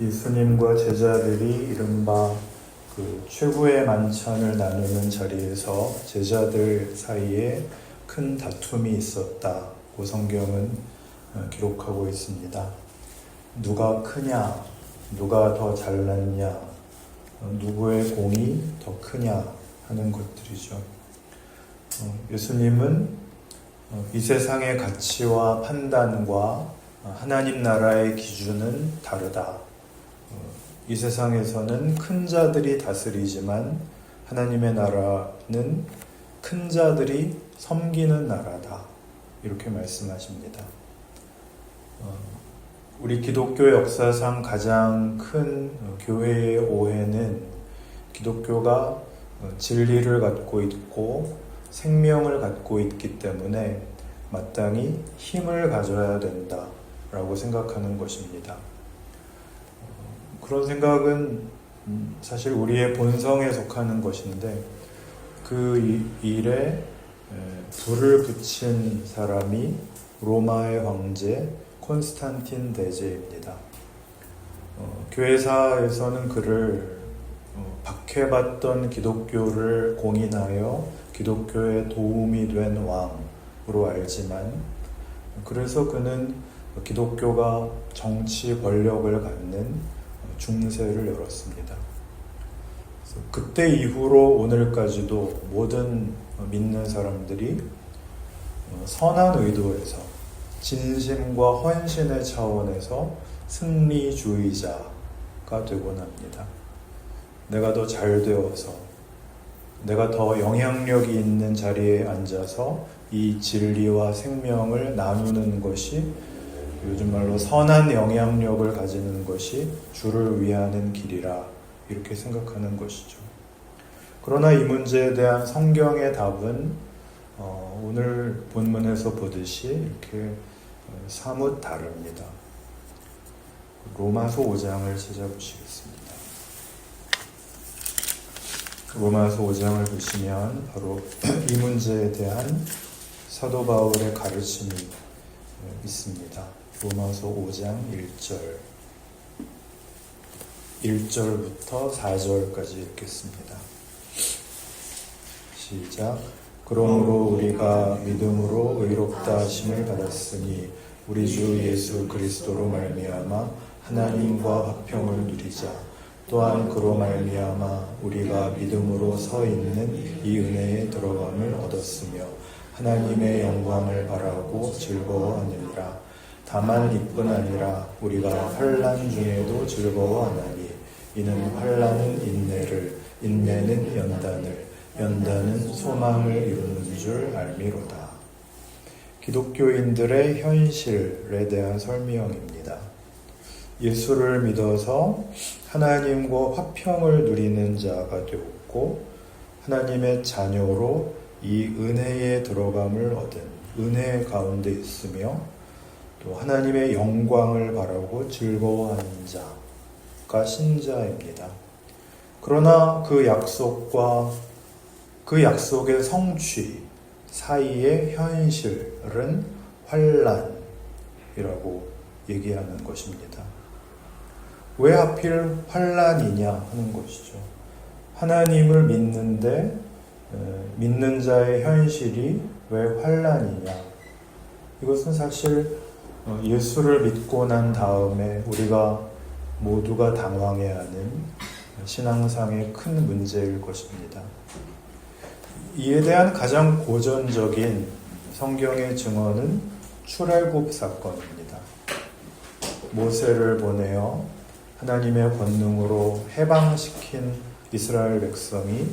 예수님과 제자들이 이른바 그 최후의 만찬을 나누는 자리에서 제자들 사이에 큰 다툼이 있었다고 성경은 기록하고 있습니다. 누가 크냐, 누가 더 잘났냐, 누구의 공이 더 크냐 하는 것들이죠. 예수님은 이 세상의 가치와 판단과 하나님 나라의 기준은 다르다. 이 세상에서는 큰 자들이 다스리지만 하나님의 나라는 큰 자들이 섬기는 나라다. 이렇게 말씀하십니다. 우리 기독교 역사상 가장 큰 교회의 오해는 기독교가 진리를 갖고 있고 생명을 갖고 있기 때문에 마땅히 힘을 가져야 된다라고 생각하는 것입니다. 그런 생각은 사실 우리의 본성에 속하는 것인데 그 일에 불을 붙인 사람이 로마의 황제 콘스탄틴 대제입니다. 교회사에서는 그를 박해받던 기독교를 공인하여 기독교에 도움이 된 왕으로 알지만, 그래서 그는 기독교가 정치 권력을 갖는 중세를 열었습니다. 그때 이후로 오늘까지도 모든 믿는 사람들이 선한 의도에서 진심과 헌신의 차원에서 승리주의자가 되곤 합니다. 내가 더 잘 되어서, 내가 더 영향력이 있는 자리에 앉아서 이 진리와 생명을 나누는 것이, 요즘 말로 선한 영향력을 가지는 것이 주를 위하는 길이라, 이렇게 생각하는 것이죠. 그러나 이 문제에 대한 성경의 답은 오늘 본문에서 보듯이 이렇게 사뭇 다릅니다. 로마서 5장을 찾아보시겠습니다. 로마서 5장을 보시면 바로 이 문제에 대한 사도 바울의 가르침이 있습니다. 로마서 5장 1절부터 4절까지 읽겠습니다. 시작. 그러므로 우리가 믿음으로 의롭다 하심을 받았으니 우리 주 예수 그리스도로 말미암아 하나님과 화평을 누리자. 또한 그로 말미암아 우리가 믿음으로 서 있는 이 은혜에 들어감을 얻었으며 하나님의 영광을 바라고 즐거워하느니라. 다만 이뿐 아니라 우리가 환난 중에도 즐거워하나니 이는 환난은 인내를, 인내는 연단을, 연단은 소망을 이루는 줄 알미로다. 기독교인들의 현실에 대한 설명입니다. 예수를 믿어서 하나님과 화평을 누리는 자가 되었고 하나님의 자녀로 이 은혜에 들어감을 얻은, 은혜 가운데 있으며 또 하나님의 영광을 바라고 즐거워하는 자가 신자입니다. 그러나 그 약속과 그 약속의 성취 사이의 현실은 환난이라고 얘기하는 것입니다. 왜 하필 환난이냐 하는 것이죠. 하나님을 믿는데 믿는 자의 현실이 왜 환난이냐? 이것은 사실 예수를 믿고 난 다음에 우리가 모두가 당황해야 하는 신앙상의 큰 문제일 것입니다. 이에 대한 가장 고전적인 성경의 증언은 출애굽 사건입니다. 모세를 보내어 하나님의 권능으로 해방시킨 이스라엘 백성이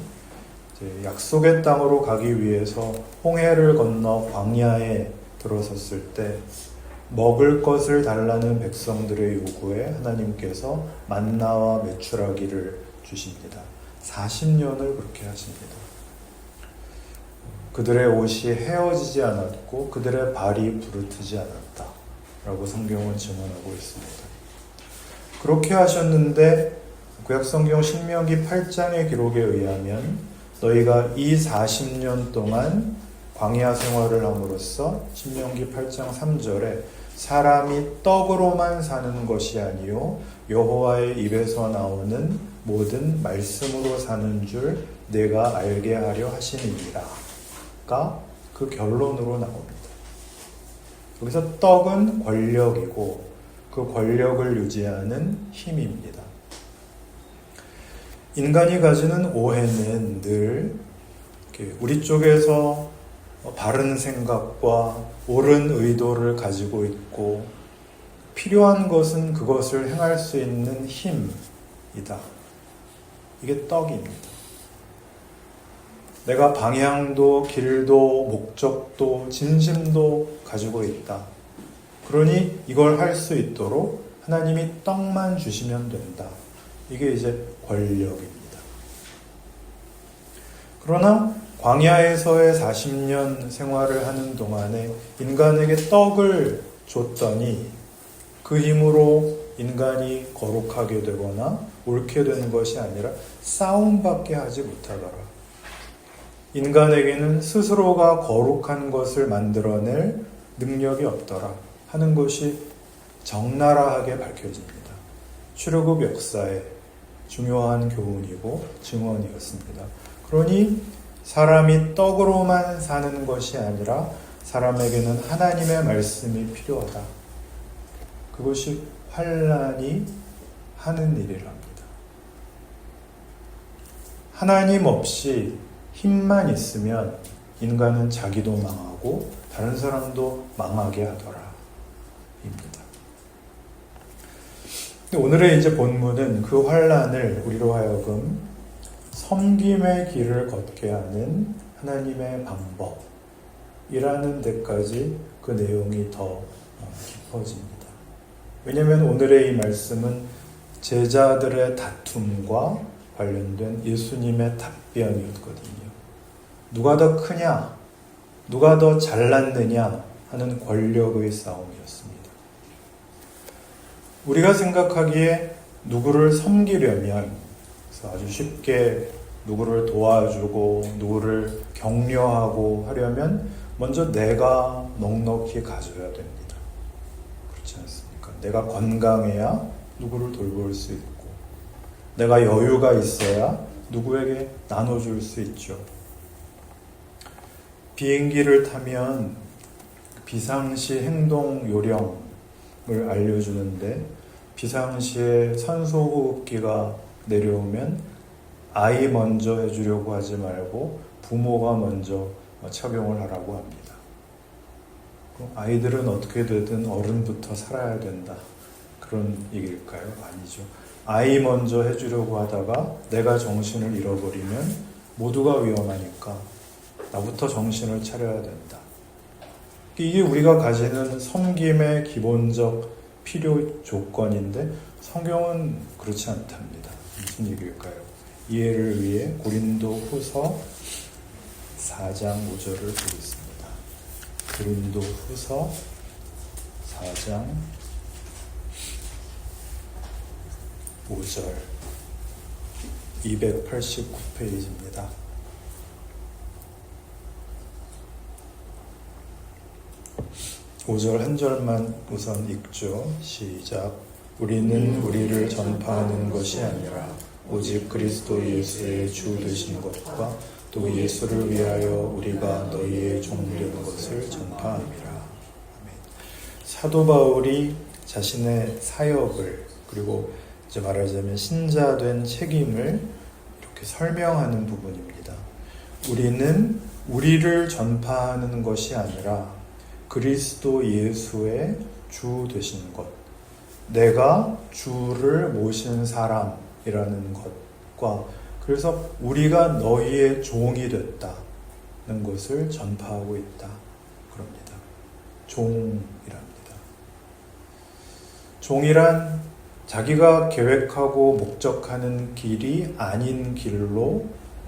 약속의 땅으로 가기 위해서 홍해를 건너 광야에 들어섰을 때 먹을 것을 달라는 백성들의 요구에 하나님께서 만나와 메추라기를 주십니다. 40년을 그렇게 하십니다. 그들의 옷이 헤어지지 않았고 그들의 발이 부르트지 않았다 라고 성경은 증언하고 있습니다. 그렇게 하셨는데 구약성경 신명기 8장의 기록에 의하면 너희가 이 40년 동안 광야 생활을 함으로써 신명기 8장 3절에 사람이 떡으로만 사는 것이 아니요 여호와의 입에서 나오는 모든 말씀으로 사는 줄 내가 알게 하려 하시느니라가 그 결론으로 나옵니다. 여기서 떡은 권력이고 그 권력을 유지하는 힘입니다. 인간이 가지는 오해는 늘 우리 쪽에서 바른 생각과 옳은 의도를 가지고 있고 필요한 것은 그것을 행할 수 있는 힘이다. 이게 떡입니다. 내가 방향도 길도 목적도 진심도 가지고 있다. 그러니 이걸 할 수 있도록 하나님이 떡만 주시면 된다. 이게 이제 권력입니다. 그러나 광야에서의 40년 생활을 하는 동안에 인간에게 떡을 줬더니 그 힘으로 인간이 거룩하게 되거나 옳게 되는 것이 아니라 싸움밖에 하지 못하더라. 인간에게는 스스로가 거룩한 것을 만들어낼 능력이 없더라 하는 것이 적나라하게 밝혀집니다. 출애굽 역사의 중요한 교훈이고 증언이었습니다. 그러니 사람이 떡으로만 사는 것이 아니라 사람에게는 하나님의 말씀이 필요하다. 그것이 환난이 하는 일이랍니다. 하나님 없이 힘만 있으면 인간은 자기도 망하고 다른 사람도 망하게 하더라. 입니다. 오늘의 이제 본문은 그 환난을 우리로 하여금 섬김의 길을 걷게 하는 하나님의 방법이라는 데까지 그 내용이 더 깊어집니다. 왜냐하면 오늘의 이 말씀은 제자들의 다툼과 관련된 예수님의 답변이었거든요. 누가 더 크냐, 누가 더 잘났느냐 하는 권력의 싸움이었습니다. 우리가 생각하기에 누구를 섬기려면 아주 쉽게 누구를 도와주고 누구를 격려하고 하려면 먼저 내가 넉넉히 가져야 됩니다. 그렇지 않습니까? 내가 건강해야 누구를 돌볼 수 있고 내가 여유가 있어야 누구에게 나눠줄 수 있죠. 비행기를 타면 비상시 행동 요령을 알려주는데 비상시에 산소호흡기가 내려오면 아이 먼저 해주려고 하지 말고 부모가 먼저 착용을 하라고 합니다. 아이들은 어떻게 되든 어른부터 살아야 된다. 그런 얘기일까요? 아니죠. 아이 먼저 해주려고 하다가 내가 정신을 잃어버리면 모두가 위험하니까 나부터 정신을 차려야 된다. 이게 우리가 가지는 섬김의 기본적 필요 조건인데 성경은 그렇지 않답니다. 무슨 얘기일까요? 이해를 위해 고린도 후서 4장 5절을 보겠습니다. 고린도 후서 4장 5절 289페이지입니다. 5절 한 절만 우선 읽죠. 시작. 우리는 우리를 전파하는 것이 아니라 오직 그리스도 예수의 주 되신 것과 또 예수를 위하여 우리가 너희의 종 된 것을 전파함이라. 아멘. 사도 바울이 자신의 사역을 그리고 이제 말하자면 신자된 책임을 이렇게 설명하는 부분입니다. 우리는 우리를 전파하는 것이 아니라 그리스도 예수의 주 되신 것, 내가 주를 모신 사람이라는 것과 그래서 우리가 너희의 종이 됐다는 것을 전파하고 있다. 그럽니다. 종이랍니다. 종이란 자기가 계획하고 목적하는 길이 아닌 길로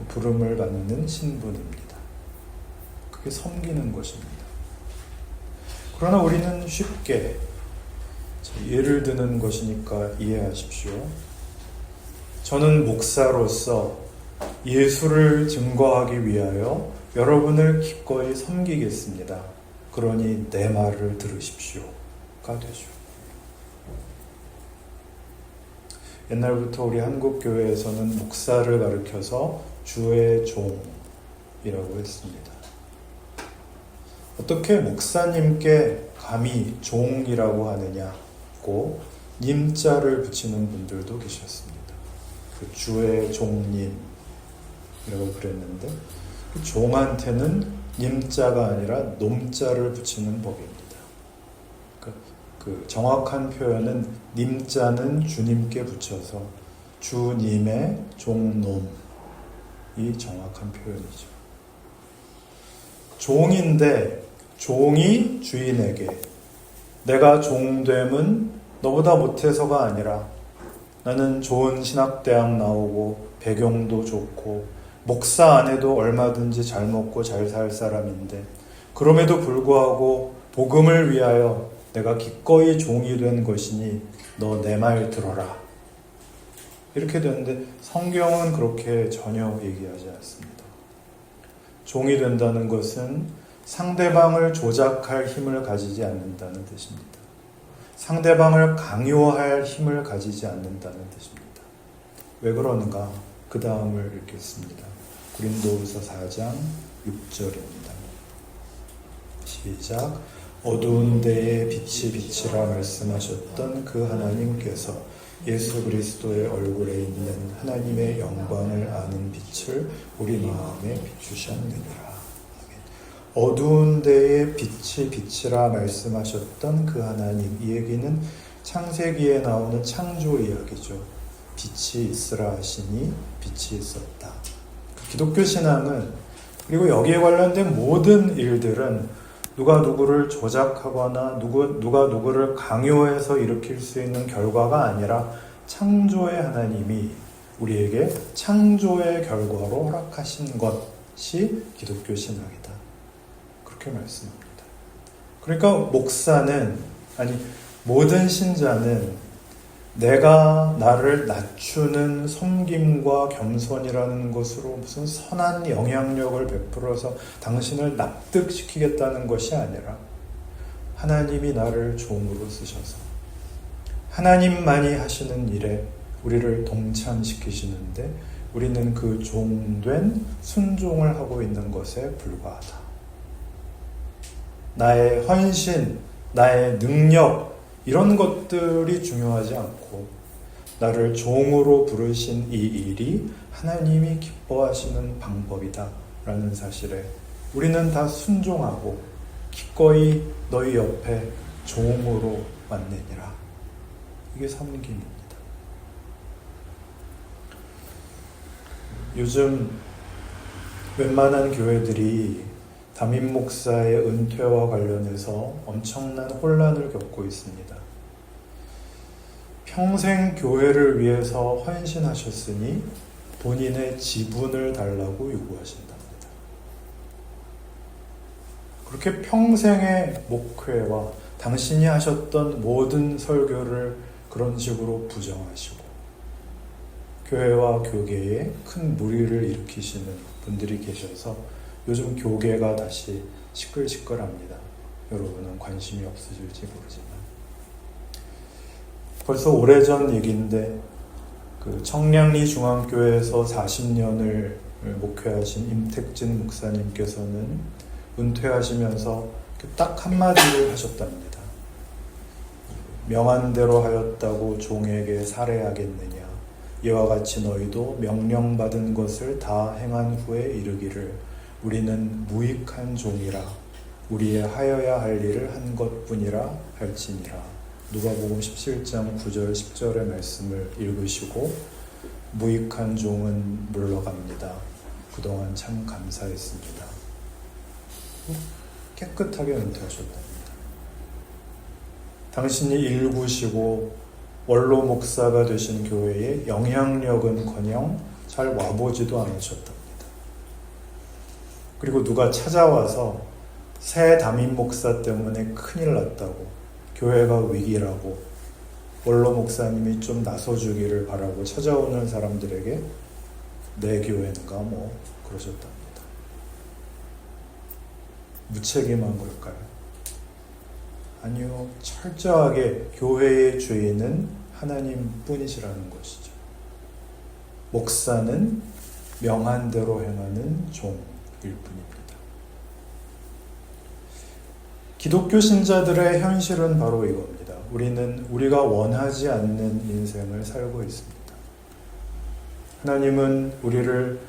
부름을 받는 신분입니다. 그게 섬기는 것입니다. 그러나 우리는 쉽게 예를 드는 것이니까 이해하십시오. 저는 목사로서 예수를 증거하기 위하여 여러분을 기꺼이 섬기겠습니다. 그러니 내 말을 들으십시오. 되죠. 옛날부터 우리 한국 교회에서는 목사를 가리켜서 주의 종이라고 했습니다. 어떻게 목사님께 감히 종이라고 하느냐고 님자를 붙이는 분들도 계셨습니다. 그 주의 종님이라고 그랬는데 그 종한테는 님자가 아니라 놈자를 붙이는 법입니다. 그 정확한 표현은 님자는 주님께 붙여서 주님의 종놈이 정확한 표현이죠. 종인데 종이 주인에게 내가 종됨은 너보다 못해서가 아니라 나는 좋은 신학대학 나오고 배경도 좋고 목사 안 해도 얼마든지 잘 먹고 잘 살 사람인데 그럼에도 불구하고 복음을 위하여 내가 기꺼이 종이 된 것이니 너 내 말 들어라. 이렇게 되는데 성경은 그렇게 전혀 얘기하지 않습니다. 종이 된다는 것은 상대방을 조작할 힘을 가지지 않는다는 뜻입니다. 상대방을 강요할 힘을 가지지 않는다는 뜻입니다. 왜 그러는가? 그 다음을 읽겠습니다. 고린도후서 4장 6절입니다. 시작. 어두운 데에 빛이 비치라 말씀하셨던 그 하나님께서 예수 그리스도의 얼굴에 있는 하나님의 영광을 아는 빛을 우리 마음에 비추셨느니라. 어두운 데에 빛이 비치라 말씀하셨던 그 하나님, 이 얘기는 창세기에 나오는 창조 이야기죠. 빛이 있으라 하시니 빛이 있었다. 기독교 신앙은, 그리고 여기에 관련된 모든 일들은 누가 누구를 조작하거나 누가 누구를 강요해서 일으킬 수 있는 결과가 아니라 창조의 하나님이 우리에게 창조의 결과로 허락하신 것이 기독교 신앙이다. 그렇게 말씀합니다. 그러니까 목사는, 아니 모든 신자는 내가 나를 낮추는 섬김과 겸손이라는 것으로 무슨 선한 영향력을 베풀어서 당신을 납득시키겠다는 것이 아니라 하나님이 나를 종으로 쓰셔서 하나님만이 하시는 일에 우리를 동참시키시는데 우리는 그 종된 순종을 하고 있는 것에 불과하다. 나의 헌신, 나의 능력, 이런 것들이 중요하지 않고 나를 종으로 부르신 이 일이 하나님이 기뻐하시는 방법이다 라는 사실에 우리는 다 순종하고 기꺼이 너희 옆에 종으로 왔느니라. 이게 섬김입니다. 요즘 웬만한 교회들이 담임 목사의 은퇴와 관련해서 엄청난 혼란을 겪고 있습니다. 평생 교회를 위해서 헌신하셨으니 본인의 지분을 달라고 요구하신답니다. 그렇게 평생의 목회와 당신이 하셨던 모든 설교를 그런 식으로 부정하시고 교회와 교계에 큰 무리를 일으키시는 분들이 계셔서 요즘 교계가 다시 시끌시끌합니다. 여러분은 관심이 없으실지 모르지만 벌써 오래전 얘기인데 그 청량리 중앙교회에서 40년을 목회하신 임택진 목사님께서는 은퇴하시면서 딱 한마디를 하셨답니다. 명한대로 하였다고 종에게 살해하겠느냐. 이와 같이 너희도 명령받은 것을 다 행한 후에 이르기를 우리는 무익한 종이라 우리의 하여야 할 일을 한 것뿐이라 할지니라. 누가복음 17장 9절 10절의 말씀을 읽으시고 무익한 종은 물러갑니다. 그동안 참 감사했습니다. 깨끗하게 은퇴하셨답니다. 당신이 일구시고 원로 목사가 되신 교회에 영향력은커녕 잘 와보지도 않으셨답니다. 그리고 누가 찾아와서 새 담임 목사 때문에 큰일 났다고, 교회가 위기라고, 원로 목사님이 좀 나서주기를 바라고 찾아오는 사람들에게 내 교회인가 뭐 그러셨답니다. 무책임한 걸까요? 아니요, 철저하게 교회의 주인은 하나님뿐이시라는 것이죠. 목사는 명한 대로 행하는 종일 뿐입니다. 기독교 신자들의 현실은 바로 이겁니다. 우리는 우리가 원하지 않는 인생을 살고 있습니다. 하나님은 우리를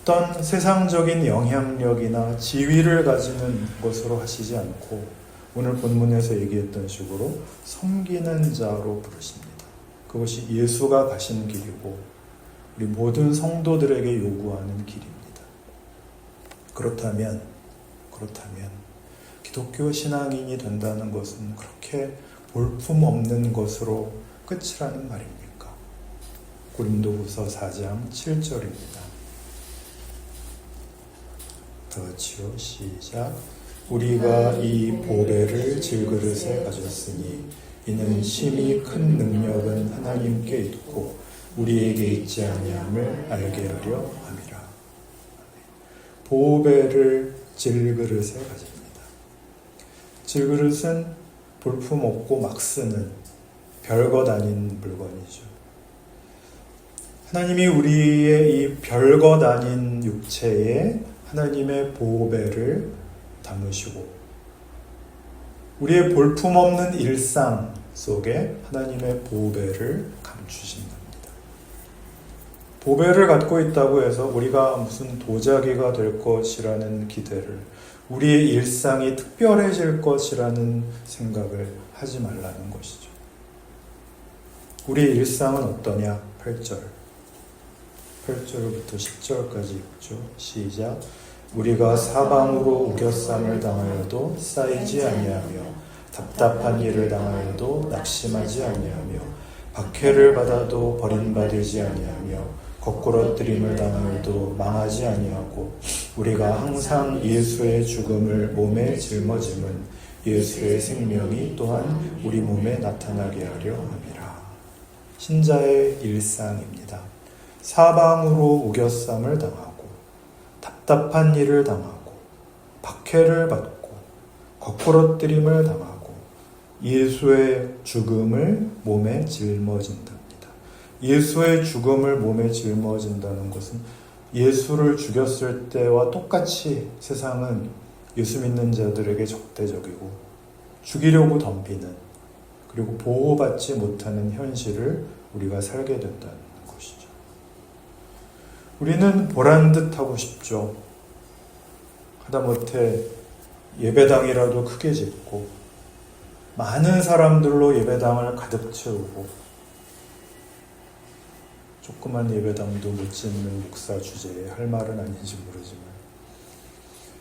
어떤 세상적인 영향력이나 지위를 가지는 것으로 하시지 않고 오늘 본문에서 얘기했던 식으로 섬기는 자로 부르십니다. 그것이 예수가 가신 길이고 우리 모든 성도들에게 요구하는 길입니다. 그렇다면 기독교 신앙인이 된다는 것은 그렇게 볼품없는 것으로 끝이라는 말입니까? 고린도후서 4장 7절입니다. 다 같이요. 시작. 우리가 이 보배를 질그릇에 가졌으니 이는 심히 큰 능력은 하나님께 있고 우리에게 있지 아니함을 알게 하려 함이라. 보배를 질그릇에 가집니다. 질그릇은 볼품없고 막 쓰는 별것 아닌 물건이죠. 하나님이 우리의 이 별것 아닌 육체에 하나님의 보배를 담으시고 우리의 볼품없는 일상 속에 하나님의 보배를 감추신답니다. 보배를 갖고 있다고 해서 우리가 무슨 도자기가 될 것이라는 기대를, 우리의 일상이 특별해질 것이라는 생각을 하지 말라는 것이죠. 우리의 일상은 어떠냐? 8절부터 10절까지 읽죠. 시작. 우리가 사방으로 우겨쌈을 당하여도 쌓이지 아니하며 답답한 일을 당하여도 낙심하지 아니하며 박해를 받아도 버림받지 아니하며 거꾸러뜨림을 당하여도 망하지 아니하고 우리가 항상 예수의 죽음을 몸에 짊어짐은 예수의 생명이 또한 우리 몸에 나타나게 하려 함이라. 신자의 일상입니다. 사방으로 우겨쌈을 당하고 답답한 일을 당하고 박해를 받고 거꾸러뜨림을 당하고 예수의 죽음을 몸에 짊어진답니다. 예수의 죽음을 몸에 짊어진다는 것은 예수를 죽였을 때와 똑같이 세상은 예수 믿는 자들에게 적대적이고 죽이려고 덤비는, 그리고 보호받지 못하는 현실을 우리가 살게 된다는 것이죠. 우리는 보란듯 하고 싶죠. 하다못해 예배당이라도 크게 짓고 많은 사람들로 예배당을 가득 채우고, 조그만 예배당도 못 짓는 목사 주제에 할 말은 아닌지 모르지만,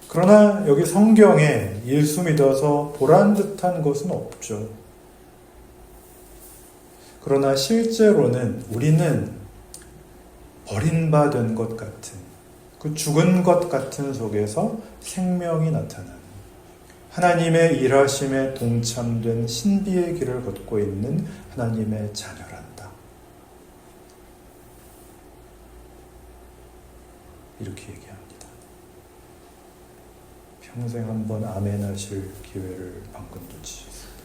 그러나 여기 성경에 예수 믿어서 보란듯한 것은 없죠. 그러나 실제로는 우리는 버림받은 것 같은, 그 죽은 것 같은 속에서 생명이 나타나는, 하나님의 일하심에 동참된 신비의 길을 걷고 있는 하나님의 자녀란다. 이렇게 얘기합니다. 평생 한번 아멘 하실 기회를 방금 놓치셨습니다.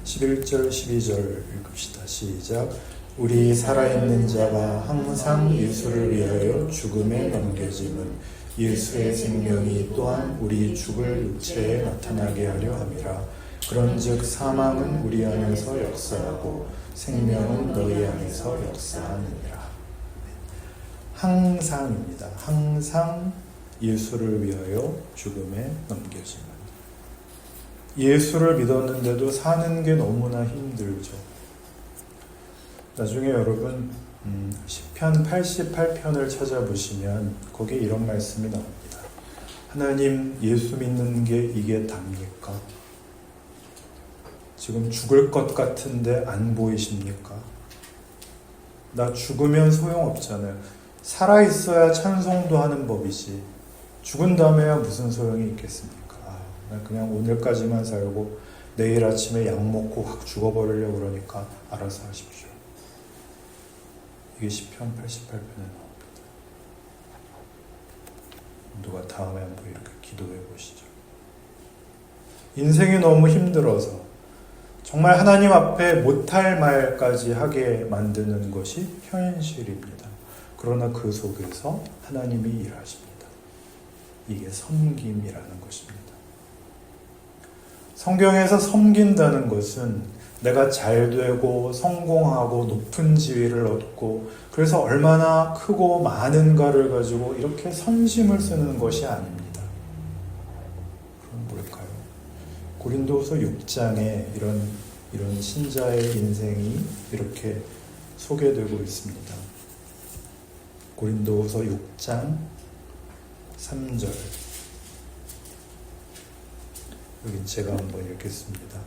11절 12절 읽읍시다. 시작. 우리 살아있는 자가 항상 예수를 위하여 죽음에 넘겨짐은 예수의 생명이 또한 우리 죽을 육체에 나타나게 하려 함이라. 그런즉 사망은 우리 안에서 역사하고 생명은 너희 안에서 역사하느니라. 항상입니다. 항상 예수를 위하여 죽음에 넘겨짐은. 예수를 믿었는데도 사는 게 너무나 힘들죠. 나중에 여러분 시편 88편을 찾아보시면 거기에 이런 말씀이 나옵니다. 하나님, 예수 믿는 게 이게 답니까? 지금 죽을 것 같은데 안 보이십니까? 나 죽으면 소용없잖아요. 살아있어야 찬송도 하는 법이지. 죽은 다음에야 무슨 소용이 있겠습니까? 나 그냥 오늘까지만 살고 내일 아침에 약 먹고 확 죽어버리려고 그러니까 알아서 하십시오. 이게 시편 88편에 나옵니다. 누가 다음에 한번 이렇게 기도해 보시죠. 인생이 너무 힘들어서 정말 하나님 앞에 못할 말까지 하게 만드는 것이 현실입니다. 그러나 그 속에서 하나님이 일하십니다. 이게 섬김이라는 것입니다. 성경에서 섬긴다는 것은 내가 잘되고 성공하고 높은 지위를 얻고 그래서 얼마나 크고 많은가를 가지고 이렇게 선심을 쓰는 것이 아닙니다. 그럼 뭘까요? 고린도후서 6장에 이런 신자의 인생이 이렇게 소개되고 있습니다. 고린도후서 6장 3절. 여기 제가 한번 읽겠습니다.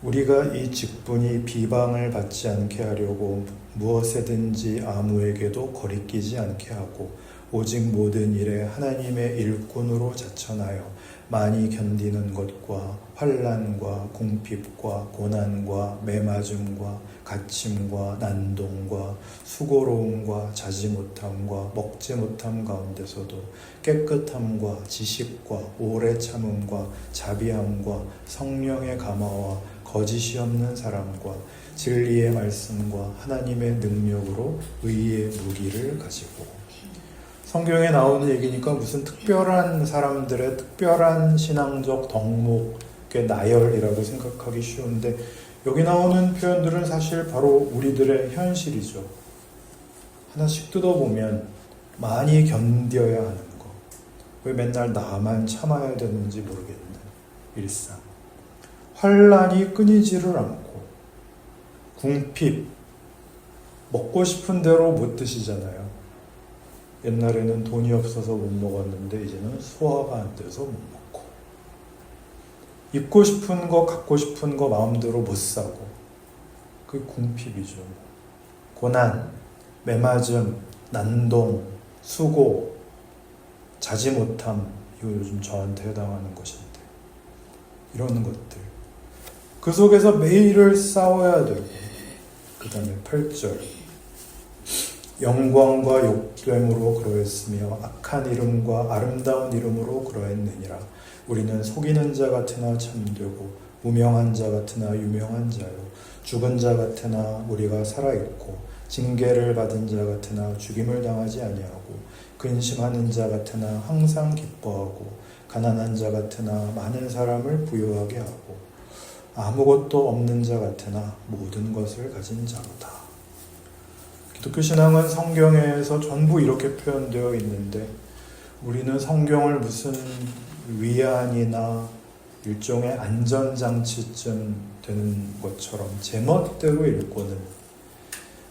우리가 이 직분이 비방을 받지 않게 하려고 무엇에든지 아무에게도 거리끼지 않게 하고 오직 모든 일에 하나님의 일꾼으로 자천하여 많이 견디는 것과 환난과 궁핍과 고난과 매맞음과 갇힘과 난동과 수고로움과 자지 못함과 먹지 못함 가운데서도 깨끗함과 지식과 오래 참음과 자비함과 성령의 감화와 거짓이 없는 사랑과 진리의 말씀과 하나님의 능력으로 의의 무기를 가지고. 성경에 나오는 얘기니까 무슨 특별한 사람들의 특별한 신앙적 덕목의 나열이라고 생각하기 쉬운데 여기 나오는 표현들은 사실 바로 우리들의 현실이죠. 하나씩 뜯어보면 많이 견뎌야 하는 거. 왜 맨날 나만 참아야 되는지 모르겠는 일상. 환난이 끊이지를 않고 궁핍, 먹고 싶은 대로 못 드시잖아요. 옛날에는 돈이 없어서 못 먹었는데 이제는 소화가 안 돼서 못 먹고 입고 싶은 거 갖고 싶은 거 마음대로 못 사고 그게 궁핍이죠. 고난, 매맞음, 난동, 수고, 자지 못함 이거 요즘 저한테 해당하는 것인데 이런 것들 그 속에서 매일을 싸워야 되고 그 다음에 8절 영광과 욕됨으로 그러했으며 악한 이름과 아름다운 이름으로 그러했느니라. 우리는 속이는 자 같으나 참되고 무명한 자 같으나 유명한 자요 죽은 자 같으나 우리가 살아있고 징계를 받은 자 같으나 죽임을 당하지 아니하고 근심하는 자 같으나 항상 기뻐하고 가난한 자 같으나 많은 사람을 부유하게 하고 아무것도 없는 자 같으나 모든 것을 가진 자로다. 기독교 신앙은 성경에서 전부 이렇게 표현되어 있는데 우리는 성경을 무슨 위안이나 일종의 안전장치쯤 되는 것처럼 제멋대로 읽고는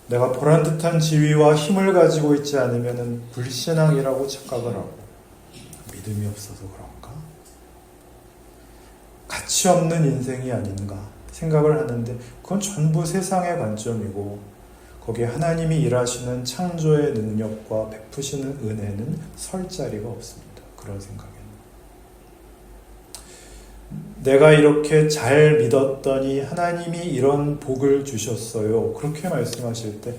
내가 보란듯한 지위와 힘을 가지고 있지 않으면 불신앙이라고 착각을 하고 믿음이 없어서 그런가? 가치 없는 인생이 아닌가 생각을 하는데 그건 전부 세상의 관점이고 거기에 하나님이 일하시는 창조의 능력과 베푸시는 은혜는 설 자리가 없습니다. 그런 생각에는. 내가 이렇게 잘 믿었더니 하나님이 이런 복을 주셨어요. 그렇게 말씀하실 때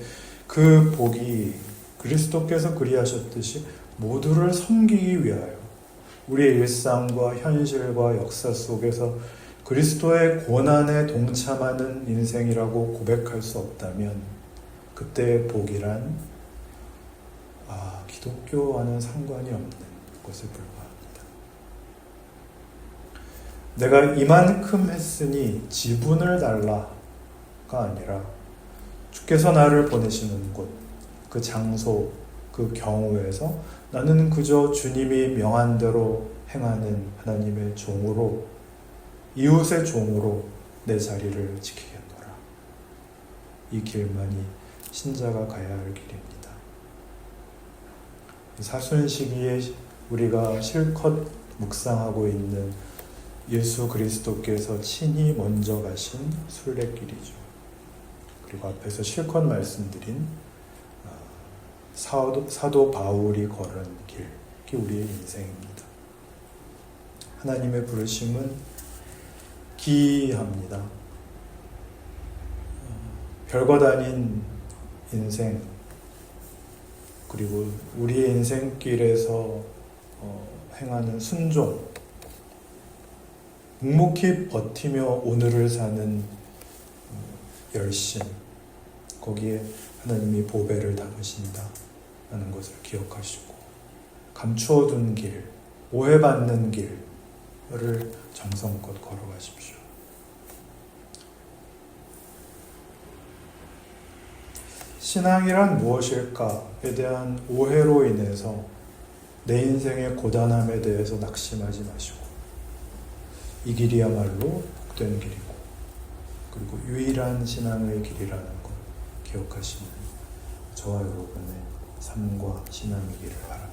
그 복이 그리스도께서 그리하셨듯이 모두를 섬기기 위하여 우리의 일상과 현실과 역사 속에서 그리스도의 고난에 동참하는 인생이라고 고백할 수 없다면 그때의 복이란 기독교와는 상관이 없는 것에 불과합니다. 내가 이만큼 했으니 지분을 달라가 아니라 주께서 나를 보내시는 곳, 그 장소, 그 경우에서 나는 그저 주님이 명한 대로 행하는 하나님의 종으로 이웃의 종으로 내 자리를 지키겠노라. 이 길만이 신자가 가야 할 길입니다. 사순 시기에 우리가 실컷 묵상하고 있는 예수 그리스도께서 친히 먼저 가신 순례길이죠. 그리고 앞에서 실컷 말씀드린 사도 바울이 걸은 길, 그게 우리의 인생입니다. 하나님의 부르심은 기이합니다. 별것 아닌 인생, 그리고 우리의 인생길에서 행하는 순종, 묵묵히 버티며 오늘을 사는 열심, 거기에 하나님이 보배를 담으신다 하는 것을 기억하시고, 감추어둔 길, 오해받는 길을 정성껏 걸어가십시오. 신앙이란 무엇일까에 대한 오해로 인해서 내 인생의 고단함에 대해서 낙심하지 마시고, 이 길이야말로 복된 길이고, 그리고 유일한 신앙의 길이라는 것 기억하시는 저와 여러분의 삶과 신앙이기를 바랍니다.